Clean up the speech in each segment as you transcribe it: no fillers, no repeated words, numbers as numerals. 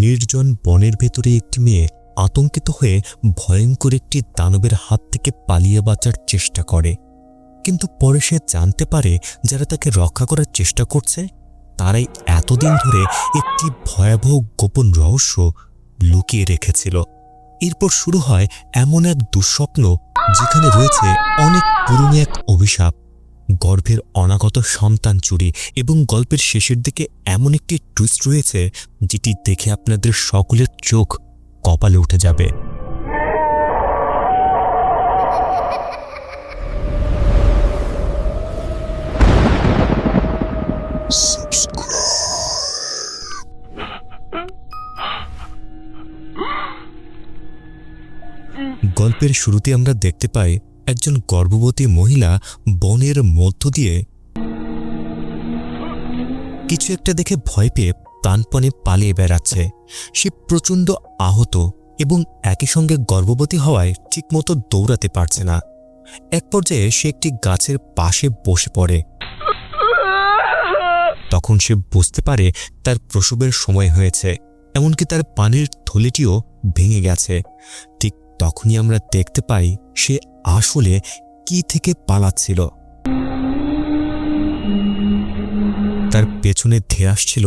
নির্জন বনের ভেতরে একটি মেয়ে আতঙ্কিত হয়ে ভয়ঙ্কর একটি দানবের হাত থেকে পালিয়ে বাঁচার চেষ্টা করে। কিন্তু পরে সে জানতে পারে যারা তাকে রক্ষা করার চেষ্টা করছে তারাই এতদিন ধরে একটি ভয়াবহ গোপন রহস্য লুকিয়ে রেখেছিল। এরপর শুরু হয় এমন এক দুঃস্বপ্ন যেখানে রয়েছে অনেক পুরনো এক অভিশাপ, গর্ভের অনাগত সন্তান চুরি এবং গল্পের শেষের দিকে এমন একটি টুইস্ট রয়েছে যেটি দেখে আপনাদের সকলের চোখ কপালে উঠে যাবে। গল্পের শুরুতে আমরা দেখতে পাই একজন গর্ভবতী মহিলা বনের মধ্য দিয়ে কিছু একটা দেখে ভয় পেয়ে প্রাণপণে পালিয়ে বেড়াচ্ছে। সে প্রচণ্ড আহত এবং একই সঙ্গে গর্ভবতী হওয়ায় ঠিকমতো দৌড়াতে পারছে না। এক পর্যায়ে সে একটি গাছের পাশে বসে পড়ে। তখন সে বুঝতে পারে তার প্রসবের সময় হয়েছে, এমনকি তার পানির থলিটিও ভেঙে গেছে। ঠিক তখনই আমরা দেখতে পাই সে আসলে কি থেকে পালাচ্ছিল। তার পেছনে ধেয়ে আসছিল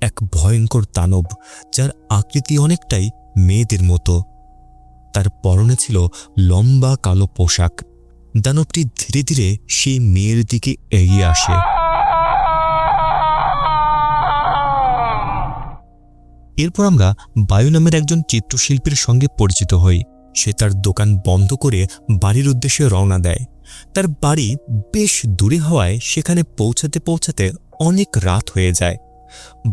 এক ভয়ঙ্কর দানব, যার আকৃতি অনেকটাই মেয়েদের মতো। তার পরনে ছিল লম্বা কালো পোশাক। দানবটি ধীরে ধীরে সেই মেয়ের দিকে এগিয়ে আসে। এরপর আমরা বায়ু নামের একজন চিত্রশিল্পীর সঙ্গে পরিচিত হই। সে তার দোকান বন্ধ করে বাড়ির উদ্দেশ্যে রওনা দেয়। তার বাড়ি বেশ দূরে হওয়ায় সেখানে পৌঁছাতে পৌঁছাতে অনেক রাত হয়ে যায়।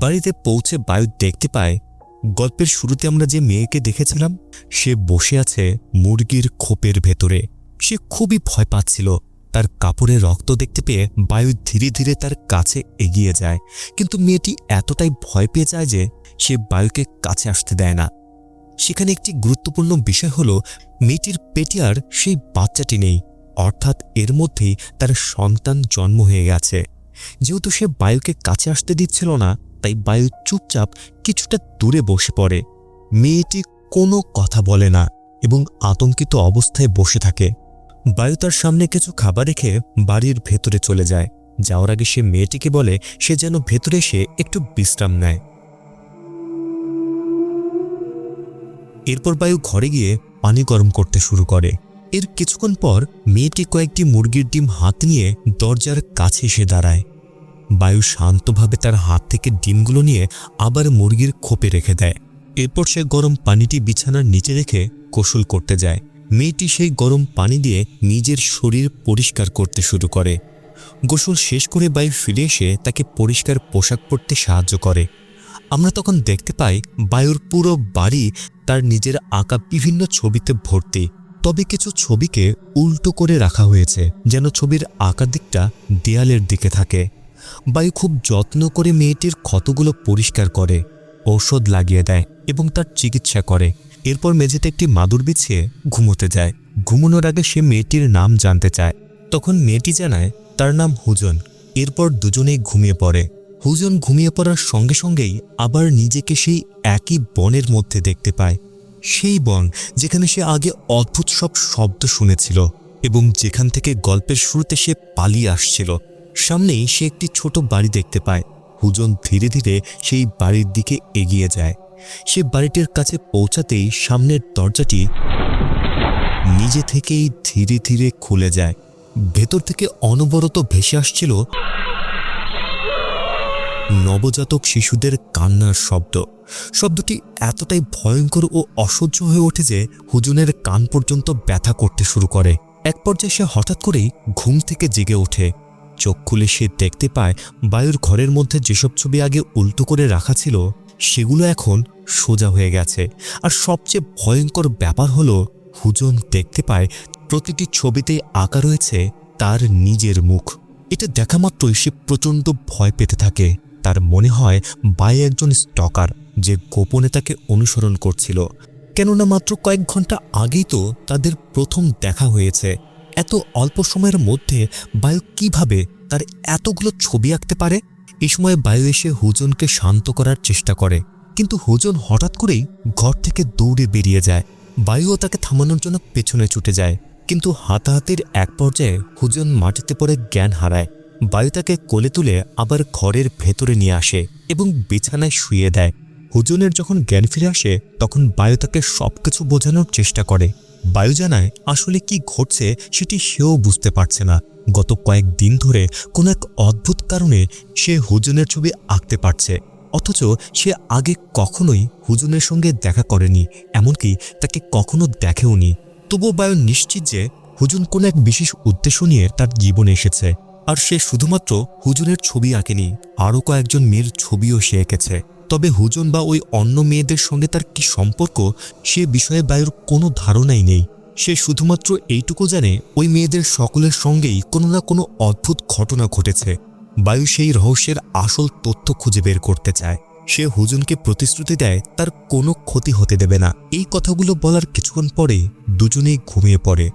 বাড়িতে পৌঁছে বায়ু দেখতে পায় গল্পের শুরুতে আমরা যে মেয়েকে দেখেছিলাম সে বসে আছে মুরগির খোপের ভেতরে। সে খুবই ভয় পাচ্ছিল। তার কাপড়ে রক্ত দেখতে পেয়ে বায়ু ধীরে ধীরে তার কাছে এগিয়ে যায়, কিন্তু মেয়েটি এতটাই ভয় পেয়ে যায় যে সে বায়ুকে কাছে আসতে দেয় না। সেখানে একটি গুরুত্বপূর্ণ বিষয় হলো মেয়েটির পেটে আর সেই বাচ্চাটি নেই, অর্থাৎ এর মধ্যেই তার সন্তান জন্ম হয়ে গেছে। যেহেতু সে বায়ুকে কাছে আসতে দিচ্ছিল না, তাই বায়ু চুপচাপ কিছুটা দূরে বসে পড়ে। মেয়েটি কোনো কথা বলে না এবং আতঙ্কিত অবস্থায় বসে থাকে। বায়ু তার সামনে কিছু খাবার রেখে বাড়ির ভেতরে চলে যায়। যাওয়ার আগে সে মেয়েটিকে বলে সে যেন ভেতরে এসে একটু বিশ্রাম নেয়। এরপর বায়ু ঘরে গিয়ে পানি গরম করতে শুরু করে। এর কিছুক্ষণ পর মেয়েটি কয়েকটি মুরগির ডিম হাত নিয়ে দরজার কাছে এসে দাঁড়ায়। বায়ু শান্তভাবে তার হাত থেকে ডিমগুলো নিয়ে আবার মুরগির খোপে রেখে দেয়। এরপর সে গরম পানিটি বিছানার নিচে রেখে গোসল করতে যায়। মেয়েটি সেই গরম পানি দিয়ে নিজের শরীর পরিষ্কার করতে শুরু করে। গোসল শেষ করে বায়ু ফিরে এসে তাকে পরিষ্কার পোশাক পরতে সাহায্য করে। আমরা তখন দেখতে পাই বায়ুর পুরো বাড়ি তার নিজের আঁকা বিভিন্ন ছবিতে ভর্তি, তবে কিছু ছবিকে উল্টো করে রাখা হয়েছে যেন ছবির আঁকা দিকটা দেয়ালের দিকে থাকে। বায়ু খুব যত্ন করে মেয়েটির ক্ষতগুলো পরিষ্কার করে, ঔষধ লাগিয়ে দেয় এবং তার চিকিৎসা করে। এরপর মেঝেতে একটি মাদুর বিছিয়ে ঘুমোতে যায়। ঘুমানোর আগে সে মেয়েটির নাম জানতে চায়। তখন মেয়েটি জানায় তার নাম হুজন। এরপর দুজনেই ঘুমিয়ে পড়ে। হুজন ঘুমিয়ে পড়ার সঙ্গে সঙ্গেই আবার নিজেকে সেই একই বনের মধ্যে দেখতে পায়, সেই বন যেখানে সে আগে অদ্ভুত সব শব্দ শুনেছিল এবং যেখান থেকে গল্পের শুরুতে সে পালিয়ে আসছিল। সামনেই সে একটি ছোট বাড়ি দেখতে পায়। হুজন ধীরে ধীরে সেই বাড়ির দিকে এগিয়ে যায়। সে বাড়িটির কাছে পৌঁছাতেই সামনের দরজাটি নিজে থেকেই ধীরে ধীরে খুলে যায়। ভেতর থেকে অনবরত ভেসে আসছিল নবজাতক শিশুদের কান্নার শব্দ। শব্দটি এতটাই ভয়ঙ্কর ও অসহ্য হয়ে ওঠে যে হুজুনের কান পর্যন্ত ব্যথা করতে শুরু করে। এক পর্যায়ে সে হঠাৎ করেই ঘুম থেকে জেগে ওঠে। চোখ খুলে সে দেখতে পায় বায়ুর ঘরের মধ্যে যেসব ছবি আগে উল্টো করে রাখা ছিল সেগুলো এখন সোজা হয়ে গেছে। আর সবচেয়ে ভয়ঙ্কর ব্যাপার হলো হুজন দেখতে পায় প্রতিটি ছবিতেই আঁকা রয়েছে তার নিজের মুখ। এটা দেখা মাত্রই সে প্রচণ্ড ভয় পেতে থাকে। তার মনে হয় বায়ু একজন স্টকার যে গোপনে তাকে অনুসরণ করছিল, কেননা মাত্র কয়েক ঘন্টা আগেই তো তাদের প্রথম দেখা হয়েছে। এত অল্প সময়ের মধ্যে বায়ু কিভাবে তার এতগুলো ছবি আঁকতে পারে? এই সময় বায়ু এসে হুজনকে শান্ত করার চেষ্টা করে, কিন্তু হুজন হঠাৎ করেই ঘর থেকে দৌড়ে বেরিয়ে যায়। বায়ুও তাকে থামানোর জন্য পেছনে ছুটে যায়, কিন্তু হাতাহাতির এক পর্যায়ে হুজন মাটিতে পড়ে জ্ঞান হারায়। বায়ু তাকে কোলে তুলে আবার ঘরের ভেতরে নিয়ে আসে এবং বিছানায় শুইয়ে দেয়। হুজনের যখন জ্ঞান ফিরে আসে তখন বায়ু তাকে সবকিছু বোঝানোর চেষ্টা করে। বায়ু জানায় আসলে কি ঘটছে সেটি সেও বুঝতে পারছে না। গত কয়েকদিন ধরে কোনো এক অদ্ভুত কারণে সে হুজনের ছবি আঁকতে পারছে, অথচ সে আগে কখনোই হুজনের সঙ্গে দেখা করেনি, এমনকি তাকে কখনো দেখেওনি। তবুও বায়ু নিশ্চিত যে হুজন কোনো এক বিশেষ উদ্দেশ্য নিয়ে তার জীবনে এসেছে। আর সে শুধুমাত্র হুজনের ছবি আঁকেনি, আরও কয়েকজন মেয়ের ছবিও সে এঁকেছে। তবে হুজন বা ওই অন্য মেয়েদের সঙ্গে তার কি সম্পর্ক সে বিষয়ে বায়ুর কোনো ধারণাই নেই। সে শুধুমাত্র এইটুকু জানে ওই মেয়েদের সকলের সঙ্গেই কোনো না কোনো অদ্ভুত ঘটনা ঘটেছে। বায়ু সেই রহস্যের আসল তথ্য খুঁজে বের করতে চায়। সে হুজনকে প্রতিশ্রুতি দেয় তার কোনো ক্ষতি হতে দেবে না। এই কথাগুলো বলার কিছুক্ষণ পরে দুজনেই ঘুমিয়ে পড়ে।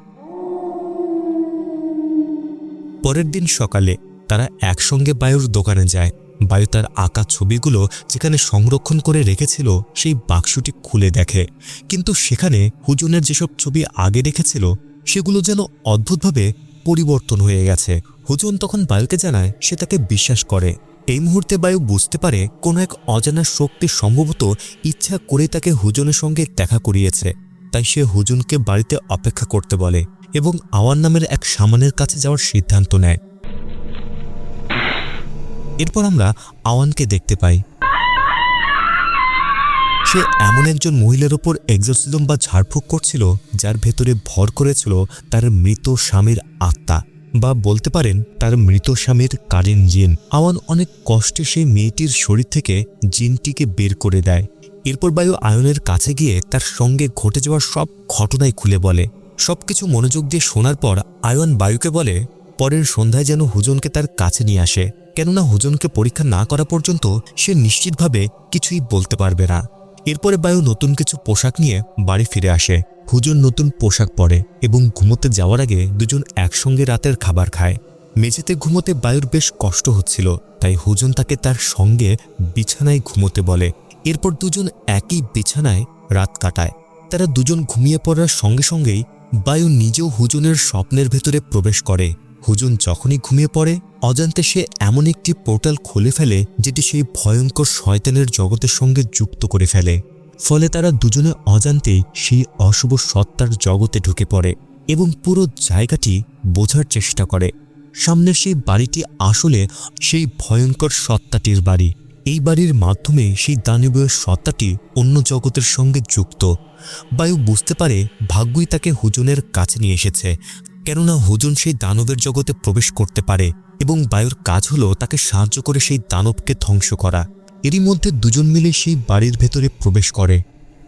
পরের দিন সকালে তারা একসঙ্গে বায়ুর দোকানে যায়। বায়ু তার আঁকা ছবিগুলো যেখানে সংরক্ষণ করে রেখেছিল সেই বাক্সটি খুলে দেখে, কিন্তু সেখানে হুজনের যেসব ছবি আগে রেখেছিল সেগুলো যেন অদ্ভুতভাবে পরিবর্তন হয়ে গেছে। হুজন তখন বায়ুকে জানায় সে তাকে বিশ্বাস করে। এই মুহূর্তে বায়ু বুঝতে পারে কোনো এক অজানা শক্তি সম্ভবত ইচ্ছা করে তাকে হুজনের সঙ্গে দেখা করিয়েছে। তাই সে হুজনকে বাড়িতে অপেক্ষা করতে বলে এবং আওয়ান নামের এক শামানের কাছে যাওয়ার সিদ্ধান্ত নেয়। এরপর আমরা আওয়ানকে দেখতে পাই। সে এমন একজন মহিলার ওপর এক্সরসিজম বা ঝাড়ফুঁক করছিল যার ভেতরে ভর করেছিল তার মৃত স্বামীর আত্মা, বা বলতে পারেন তার মৃত স্বামীর কারেন্ট জিন। আওয়ান অনেক কষ্টে সেই মেয়েটির শরীর থেকে জিনটিকে বের করে দেয়। এরপর বায়ু আয়নের কাছে গিয়ে তার সঙ্গে ঘটে যাওয়ার সব ঘটনাই খুলে বলে। সবকিছু মনোযোগ দিয়ে শোনার পর আয়ন বায়ুকে বলে পরের সন্ধ্যায় যেন হুজনকে তার কাছে নিয়ে আসে, কেননা হুজনকে পরীক্ষা না করা পর্যন্ত সে নিশ্চিতভাবে কিছুই বলতে পারবে না। এরপরে বায়ু নতুন কিছু পোশাক নিয়ে বাড়ি ফিরে আসে। হুজন নতুন পোশাক পরে এবং ঘুমোতে যাওয়ার আগে দুজন একসঙ্গে রাতের খাবার খায়। মেঝেতে ঘুমোতে বায়ুর বেশ কষ্ট হচ্ছিল, তাই হুজন তাকে তার সঙ্গে বিছানায় ঘুমোতে বলে। এরপর দুজন একই বিছানায় রাত কাটায়। তারা দুজন ঘুমিয়ে পড়ার সঙ্গে সঙ্গেই বায়ু নিজেও হুজনের স্বপ্নের ভেতরে প্রবেশ করে। হুজন যখনই ঘুমিয়ে পড়ে অজান্তে সে এমন একটি পোর্টাল খুলে ফেলে যেটি সেই ভয়ঙ্কর শয়তানের জগতের সঙ্গে যুক্ত করে ফেলে। ফলে তারা দুজনে অজান্তেই সেই অশুভ সত্তার জগতে ঢুকে পড়ে এবং পুরো জায়গাটি বোঝার চেষ্টা করে। সামনের সেই বাড়িটি আসলে সেই ভয়ঙ্কর সত্তাটির বাড়ি। এই বাড়ির মাধ্যমে সেই দানবীয় সত্তাটি অন্য জগতের সঙ্গে যুক্ত। বায়ু বুঝতে পারে ভাগ্যই তাকে হুজনের কাছে নিয়ে এসেছে, কেননা হুজন সেই দানবের জগতে প্রবেশ করতে পারে এবং বায়ুর কাজ হলো তাকে সাহায্য করে সেই দানবকে ধ্বংস করা। এরই মধ্যে দুজন মিলে সেই বাড়ির ভেতরে প্রবেশ করে।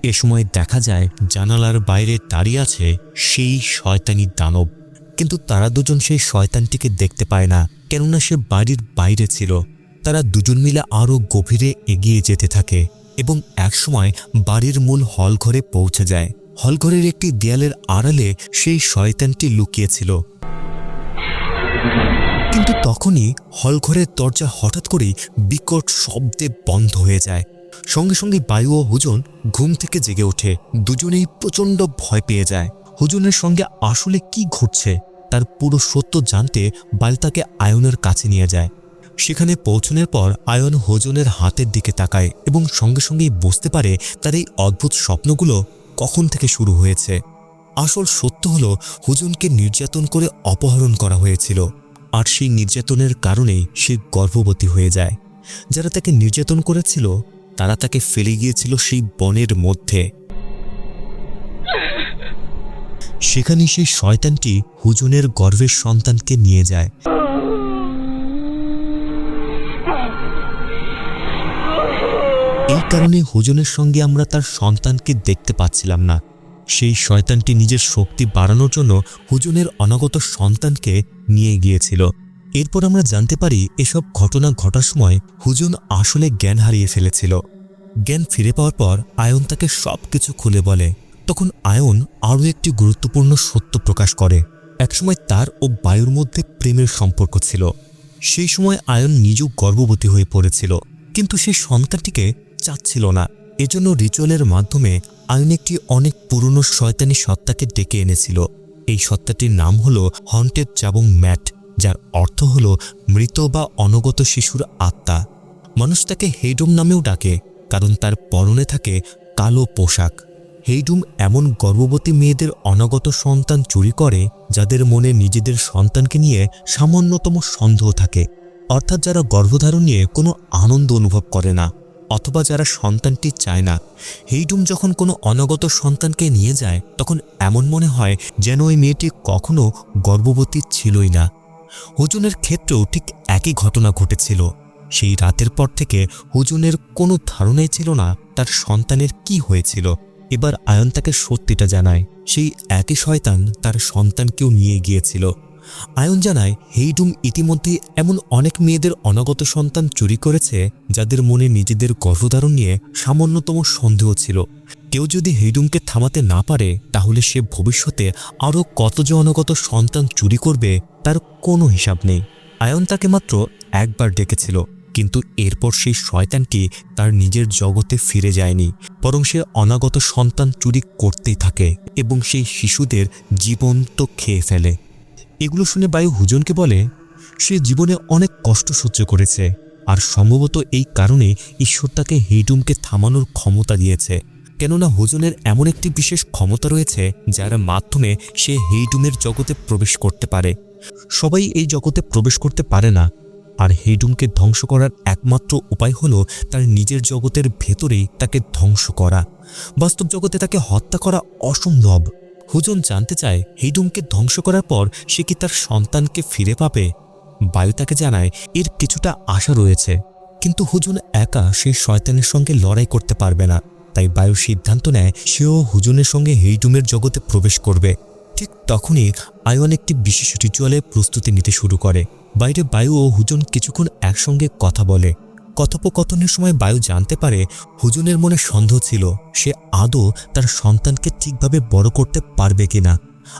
এ সময় দেখা যায় জানালার বাইরে দাঁড়িয়ে আছে সেই শয়তানি দানব, কিন্তু তারা দুজন সেই শয়তানটিকে দেখতে পায় না, কেননা সে বাড়ির বাইরে ছিল। তারা দুজন মিলে আরও গভীরে এগিয়ে যেতে থাকে এবং একসময় বাড়ির মূল হলঘরে পৌঁছে যায়। হলঘরের একটি দেয়ালের আড়ালে সেই শয়তানটি লুকিয়েছিল। কিন্তু তখনই হলঘরের দরজা হঠাৎ করেই বিকট শব্দে বন্ধ হয়ে যায়। সঙ্গে সঙ্গে বায়ু ও হুজন ঘুম থেকে জেগে ওঠে। দুজনেই প্রচণ্ড ভয় পেয়ে যায়। হুজনের সঙ্গে আসলে কি ঘটছে তার পুরো সত্য জানতে বায়ু তাকে আয়নের কাছে নিয়ে যায়। সেখানে পৌঁছানোর পর আয়ন হুজনের হাতের দিকে তাকায় এবং সঙ্গে সঙ্গেই বুঝতে পারে তার এই অদ্ভুত স্বপ্নগুলো কখন থেকে শুরু হয়েছে। আসল সত্য হলো হুজনকে নির্যাতন করে অপহরণ করা হয়েছিল, আর সেই নির্যাতনের কারণেই সে গর্ভবতী হয়ে যায়। যারা তাকে নির্যাতন করেছিল তারা তাকে ফেলে গিয়েছিল সেই বনের মধ্যে। সেখানে সেই শয়তানটি হুজনের গর্ভের সন্তানকে নিয়ে যায়। এই কারণে হুজনের সঙ্গে আমরা তার সন্তানকে দেখতে পাচ্ছিলাম না। সেই শয়তানটি নিজের শক্তি বাড়ানোর জন্য হুজনের অনাগত সন্তানকে নিয়ে গিয়েছিল। এরপর আমরা জানতে পারি এসব ঘটনা ঘটার সময় হুজন আসলে জ্ঞান হারিয়ে ফেলেছিল। জ্ঞান ফিরে পাওয়ার পর আয়ন তাকে সব কিছু খুলে বলে। তখন আয়ন আরও একটি গুরুত্বপূর্ণ সত্য প্রকাশ করে। একসময় তার ও বায়ুর মধ্যে প্রেমের সম্পর্ক ছিল। সেই সময় আয়ন নিজেও গর্ভবতী হয়ে পড়েছিল, কিন্তু সেই সন্তানটিকে চাচ্ছিল না। এজন্য রিচুয়ালের মাধ্যমে আয়ন একটি অনেক পুরনো শয়তানি সত্তাকে ডেকে এনেছিল। এই সত্তাটির নাম হলো হন্টেড চাবং ম্যাট, যার অর্থ হলো মৃত বা অনগত শিশুর আত্মা। মানুষ তাকে হেইডুম নামেও ডাকে, কারণ তার পরনে থাকে কালো পোশাক। হেইডুম এমন গর্ভবতী মেয়েদের অনাগত সন্তান চুরি করে যাদের মনে নিজেদের সন্তানকে নিয়ে সামান্যতম সন্দেহ থাকে, অর্থাৎ যারা গর্ভধারণ নিয়ে কোনো আনন্দ অনুভব করে না অথবা যারা সন্তানটি চায় না। হেইডুম যখন কোনো অনাগত সন্তানকে নিয়ে যায় তখন এমন মনে হয় যেন ওই মেয়েটি কখনো গর্ভবতী ছিলই না। হুজুনের ক্ষেত্রেও ঠিক একই ঘটনা ঘটেছিল। সেই রাতের পর থেকে হুজুনের কোনো ধারণাই ছিল না তার সন্তানের কি হয়েছিল। এবার আয়ন তাকে সত্যিটা জানায়, সেই একই শয়তান তার সন্তানকেও নিয়ে গিয়েছিল। আয়ন জানায় হেইডুম ইতিমধ্যেই এমন অনেক মেয়েদের অনাগত সন্তান চুরি করেছে যাদের মনে নিজেদের গর্ভধারণ নিয়ে সামান্যতম সন্দেহ ছিল। কেউ যদি হেইডুমকে থামাতে না পারে তাহলে সে ভবিষ্যতে আরও কত যে অনাগত সন্তান চুরি করবে তার কোনো হিসাব নেই। আয়ন তাকে মাত্র একবার ডেকেছিল, কিন্তু এরপর সেই শয়তানটি তার নিজের জগতে ফিরে যায়নি, বরং সে অনাগত সন্তান চুরি করতেই থাকে এবং সেই শিশুদের জীবন্ত খেয়ে ফেলে। এগুলো শুনে বায়ু হুজনকে বলে সে জীবনে অনেক কষ্ট সহ্য করেছে, আর সম্ভবত এই কারণে ঈশ্বর তাকে হেইডুমকে থামানোর ক্ষমতা দিয়েছে। কেননা হুজনের এমন একটি বিশেষ ক্ষমতা রয়েছে যার মাধ্যমে সে হেইডুমের জগতে প্রবেশ করতে পারে। সবাই এই জগতে প্রবেশ করতে পারে না, আর হেইডুমকে ধ্বংস করার একমাত্র উপায় হলো তার নিজের জগতের ভেতরেই তাকে ধ্বংস করা। বাস্তব জগতে তাকে হত্যা করা অসম্ভব। হুজন জানতে চায় হেইডুমকে ধ্বংস করার পর সে কি তার সন্তানকে ফিরে পাবে। বায়ু তাকে জানায় এর কিছুটা আশা রয়েছে, কিন্তু হুজন একা সেই শয়তানের সঙ্গে লড়াই করতে পারবে না। তাই বায়ু সিদ্ধান্ত নেয় সেও হুজনের সঙ্গে হেইডুমের জগতে প্রবেশ করবে। ঠিক তখনই আয়ন একটি বিশেষ রিচুয়ালে প্রস্তুতি নিতে শুরু করে। বাইরে বায়ু ও হুজন কিছুক্ষণ একসঙ্গে কথা বলে। কথোপকথনের সময় বায়ু জানতে পারে হুজনের মনে সন্দেহ ছিল সে আদৌ তার সন্তানকে ঠিকভাবে বড় করতে পারবে কিনা।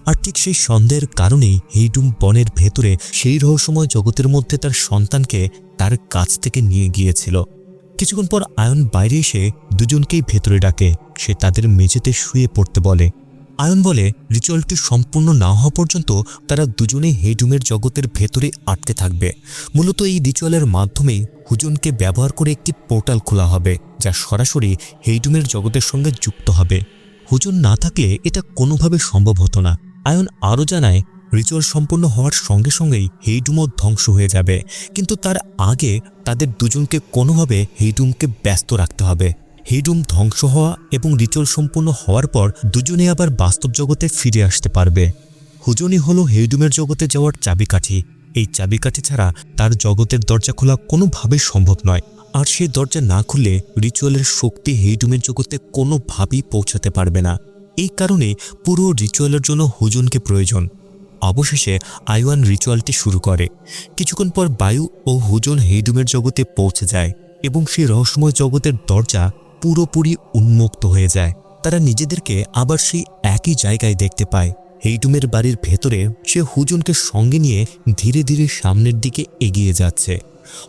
আর ঠিক সেই সন্দেহের কারণেই হেইডুম বনের ভেতরে সেই রহস্যময় জগতের মধ্যে তার সন্তানকে তার কাছ থেকে নিয়ে গিয়েছিল। কিছুক্ষণ পর আয়ন বাইরে এসে দুজনকেই ভেতরে ডাকে। সে তাদের মেঝেতে শুয়ে পড়তে বলে। আয়ন বলে রিচুয়ালটি সম্পূর্ণ না হওয়া পর্যন্ত তারা দুজনেই হেইডুমের জগতের ভেতরে আটকে থাকবে। মূলত এই রিচুয়ালের মাধ্যমেই হুজনকে ব্যবহার করে একটি পোর্টাল খোলা হবে যা সরাসরি হেইডুমের জগতের সঙ্গে যুক্ত হবে। হুজন না থাকলে এটা কোনোভাবে সম্ভব হতো না। আয়ন আরও জানায় রিচুয়াল সম্পূর্ণ হওয়ার সঙ্গে সঙ্গেই হেইডুমও ধ্বংস হয়ে যাবে, কিন্তু তার আগে তাদের দুজনকে কোনোভাবে হেইডুমকে ব্যস্ত রাখতে হবে। হেইডুম ধ্বংস হওয়া এবং রিচুয়াল সম্পূর্ণ হওয়ার পর দুজনে আবার বাস্তব জগতে ফিরে আসতে পারবে। হুজনই হলো হেইডুমের জগতে যাওয়ার চাবিকাঠি। এই চাবিকাঠি ছাড়া তার জগতের দরজা খোলা কোনোভাবেই সম্ভব নয়, আর সেই দরজা না খুললে রিচুয়ালের শক্তি হেইডুমের জগতে কোনোভাবেই পৌঁছাতে পারবে না। এই কারণে পুরো রিচুয়ালের জন্য হুজনকে প্রয়োজন। অবশেষে আয়ন রিচুয়ালটি শুরু করে। কিছুক্ষণ পর বায়ু ও হুজন হেইডুমের জগতে পৌঁছে যায় এবং সেই রহস্যময় জগতের দরজা পুরোপুরি উন্মুক্ত হয়ে যায়। তারা নিজেদেরকে আবার সেই একই জায়গায় দেখতে পায়। হেইডুমের বাড়ির ভেতরে সে হুজনকে সঙ্গে নিয়ে ধীরে ধীরে সামনের দিকে এগিয়ে যাচ্ছে।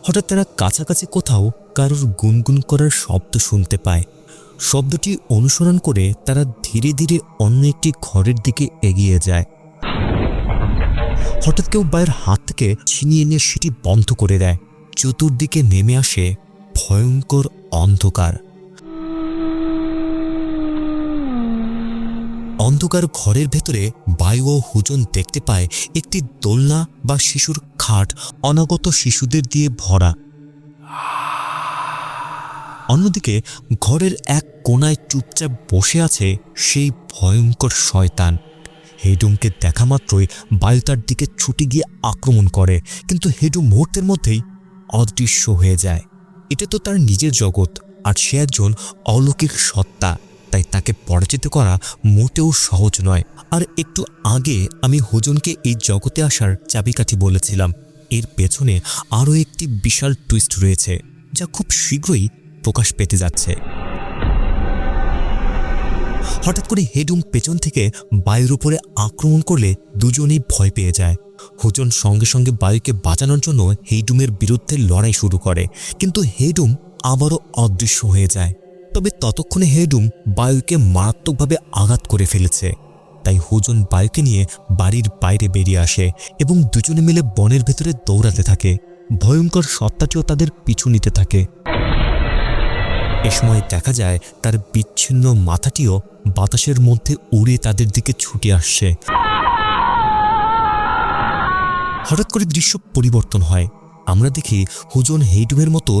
হঠাৎ তারা কাছাকাছি কোথাও কারোর গুনগুন করার শব্দ শুনতে পায়। শব্দটি অনুসরণ করে তারা ধীরে ধীরে অন্য একটি ঘরের দিকে এগিয়ে যায়। হঠাৎ কেউ বায়ের হাত থেকে ছিনিয়ে নিয়ে সেটি বন্ধ করে দেয়। চতুর্দিকে নেমে আসে ভয়ঙ্কর অন্ধকার। অন্ধকার ঘরের ভেতরে বায়ু ও হুজন দেখতে পায় একটি দোলনা বা শিশুর খাট অনাগত শিশুদের দিয়ে ভরা। অন্যদিকে ঘরের এক কোণায় চুপচাপ বসে আছে সেই ভয়ঙ্কর শয়তান। হেইডুমকে দেখা মাত্রই বায়ু তার দিকে ছুটে গিয়ে আক্রমণ করে, কিন্তু হেইডুম মুহূর্তের মধ্যেই অদৃশ্য হয়ে যায়। এটা তো তার নিজের জগৎ, আর সে একজন অলৌকিক সত্তা, তাই তাকে পরাজিত করা মোটেও সহজ নয়। আর একটু আগে আমি হুজনকে এই জগতে আসার চাবিকাঠি বলেছিলাম। এর পেছনে আরও একটি বিশাল টুইস্ট রয়েছে যা খুব শীঘ্রই প্রকাশ পেতে যাচ্ছে। হঠাৎ করে হেইডুম পেছন থেকে বায়ুর উপরে আক্রমণ করলে দুজনেই ভয় পেয়ে যায়। হুজন সঙ্গে সঙ্গে বায়ুকে বাঁচানোর জন্য হেইডুমের বিরুদ্ধে লড়াই শুরু করে, কিন্তু হেইডুম আবারও অদৃশ্য হয়ে যায়। তবে ততক্ষণে হেডুম বায়ুকে মারাত্মকভাবে আঘাত করে ফেলেছে। তাই হুজন বায়ুকে নিয়ে বাড়ির বাইরে বেরিয়ে আসে এবং দুজনে মিলে বনের ভেতরে দৌড়াতে থাকে। ভয়ঙ্কর সত্তাটিও তাদের পিছু নিতে থাকে। এ সময় দেখা যায় তার বিচ্ছিন্ন মাথাটিও বাতাসের মধ্যে উড়ে তাদের দিকে ছুটে আসছে। হঠাৎ করে দৃশ্য পরিবর্তন হয়। আমরা দেখি হুজন হেইডুমের মতো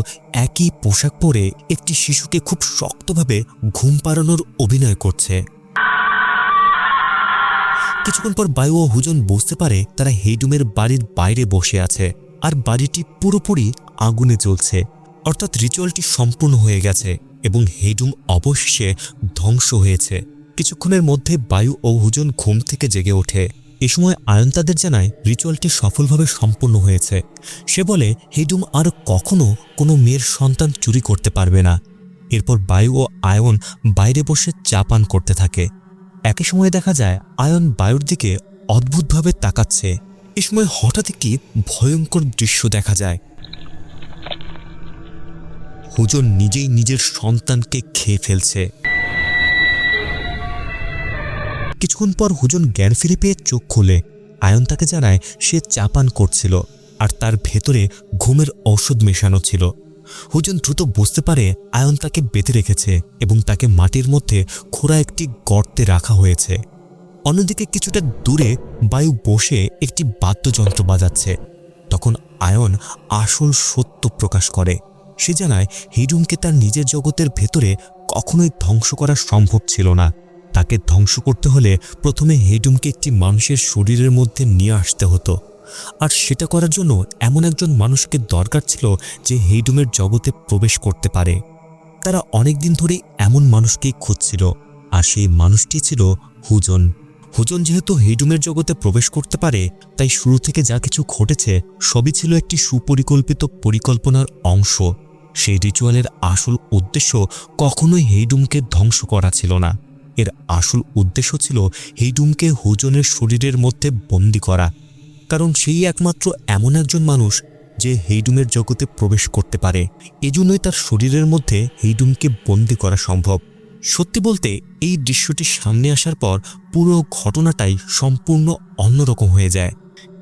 একই পোশাক পরে একটি শিশুকে খুব শক্তভাবে ঘুম পাড়ানোর অভিনয় করছে। কিছুক্ষণ পর বায়ু ও হুজন বুঝতে পারে তারা হেইডুমের বাড়ির বাইরে বসে আছে আর বাড়িটি পুরোপুরি আগুনে জ্বলছে, অর্থাৎ রিচুয়ালটি সম্পূর্ণ হয়ে গেছে এবং হেইডুম অবশেষে ধ্বংস হয়েছে। কিছুক্ষণের মধ্যে বায়ু ও হুজন ঘুম থেকে জেগে ওঠে। এ সময় আয়ন তাদের জানায় রিচুয়ালটি সফলভাবে সম্পূর্ণ হয়েছে। সে বলে হেইডুম আর কখনো কোনো মেয়ের সন্তান চুরি করতে পারবে না। এরপর বায়ু ও আয়ন বাইরে বসে চা পান করতে থাকে। একই সময়ে দেখা যায় আয়ন বায়ুর দিকে অদ্ভুতভাবে তাকাচ্ছে। এ সময় হঠাৎ একটি ভয়ঙ্কর দৃশ্য দেখা যায়। হুজন নিজেই নিজের সন্তানকে খেয়ে ফেলছে। কিছুক্ষণ পর হুজন জ্ঞান ফিরে পেয়ে চোখ খোলে। আয়ন তাকে জানায় সে চা পান করছিল আর তার ভেতরে ঘুমের ঔষধ মেশানো ছিল। হুজন দ্রুত বুঝতে পারে আয়ন তাকে বেঁধে রেখেছে এবং তাকে মাটির মধ্যে খোঁড়া একটি গর্তে রাখা হয়েছে। অন্যদিকে কিছুটা দূরে বায়ু বসে একটি বাদ্যযন্ত্র বাজাচ্ছে। তখন আয়ন আসল সত্য প্রকাশ করে। সে জানায় হেইডুমকে তার নিজের জগতের ভেতরে কখনোই ধ্বংস করা সম্ভব ছিল না। তাকে ধ্বংস করতে হলে প্রথমে হেইডুমকে একটি মানুষের শরীরের মধ্যে নিয়ে আসতে হতো, আর সেটা করার জন্য এমন একজন মানুষকে দরকার ছিল যে হেইডুমের জগতে প্রবেশ করতে পারে। তারা অনেকদিন ধরেই এমন মানুষকেই খুঁজছিল, আর সেই মানুষটি ছিল হুজন। হুজন যেহেতু হেইডুমের জগতে প্রবেশ করতে পারে, তাই শুরু থেকে যা কিছু ঘটেছে সবই ছিল একটি সুপরিকল্পিত পরিকল্পনার অংশ। সেই রিচুয়ালের আসল উদ্দেশ্য কখনোই হেইডুমকে ধ্বংস করা ছিল না। এর আসল উদ্দেশ্য ছিল হেইডুমকে হুজনের শরীরের মধ্যে বন্দী করা, কারণ সেই একমাত্র এমন একজন মানুষ যে হেইডুমের জগতে প্রবেশ করতে পারে। এজন্যই তার শরীরের মধ্যে হেইডুমকে বন্দী করা সম্ভব। সত্যি বলতে এই দৃশ্যটি সামনে আসার পর পুরো ঘটনাটাই সম্পূর্ণ অন্যরকম হয়ে যায়।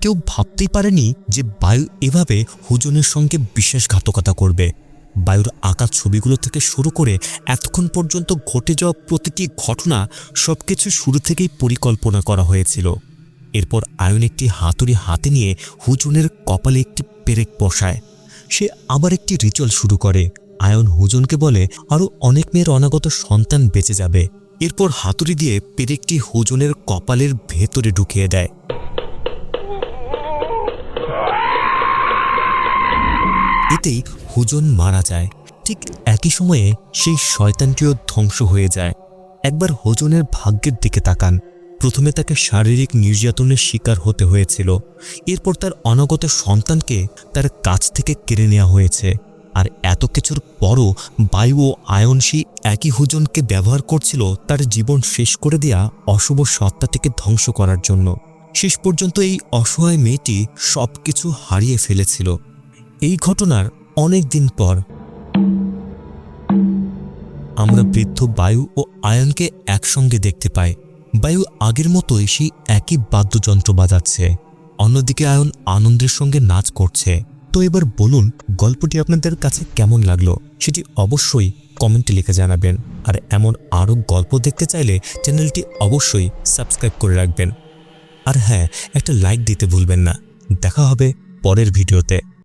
কেউ ভাবতেই পারেনি যে বায়ু এভাবে হুজনের সঙ্গে বিশ্বাসঘাতকতা করবে। বায়ুর আঁকা ছবিগুলো থেকে শুরু করে এতক্ষণ পর্যন্ত ঘটে যাওয়া প্রতিটি ঘটনা সবকিছু শুরু থেকেই পরিকল্পনা করা হয়েছিল। এরপর আয়ন একটি হাতুড়ি হাতে নিয়ে হুজনের কপালে একটি পেরেক বসায়। সে আবার একটি রিচুয়াল শুরু করে। আয়ন হুজনকে বলে আরও অনেক মেয়ের অনাগত সন্তান বেঁচে যাবে। এরপর হাতুড়ি দিয়ে পেরেকটি হুজনের কপালের ভেতরে ঢুকিয়ে দেয়। এতেই হুজন মারা যায়। ঠিক একই সময়ে সেই শয়তানটিও ধ্বংস হয়ে যায়। একবার হুজনের ভাগ্যের দিকে তাকান। প্রথমে তাকে শারীরিক নির্যাতনের শিকার হতে হয়েছিল। এরপর তার অনাগত সন্তানকে তার কাছ থেকে কেড়ে নেওয়া হয়েছে। আর এত কিছুর পরও বায়ু ও আয়ন সেই একই হুজনকে ব্যবহার করছিল তার জীবন শেষ করে দেয়া অশুভ সত্তাটিকে ধ্বংস করার জন্য। শেষ পর্যন্ত এই অসহায় মেয়েটি সবকিছু হারিয়ে ফেলেছিল। এই ঘটনার অনেক দিন পর আমরা বৃদ্ধ বায়ু ও আয়নকে একসঙ্গে দেখতে পাই। বায়ু আগের মতোই সেই একই বাদ্যযন্ত্র বাজাচ্ছে, অন্যদিকে আয়ন আনন্দের সঙ্গে নাচ করছে। তো এবার বলুন গল্পটি আপনাদের কাছে কেমন লাগলো সেটি অবশ্যই কমেন্টে লিখে জানাবেন। আর এমন আরও গল্প দেখতে চাইলে চ্যানেলটি অবশ্যই সাবস্ক্রাইব করে রাখবেন। আর হ্যাঁ, একটা লাইক দিতে ভুলবেন না। দেখা হবে পরের ভিডিওতে।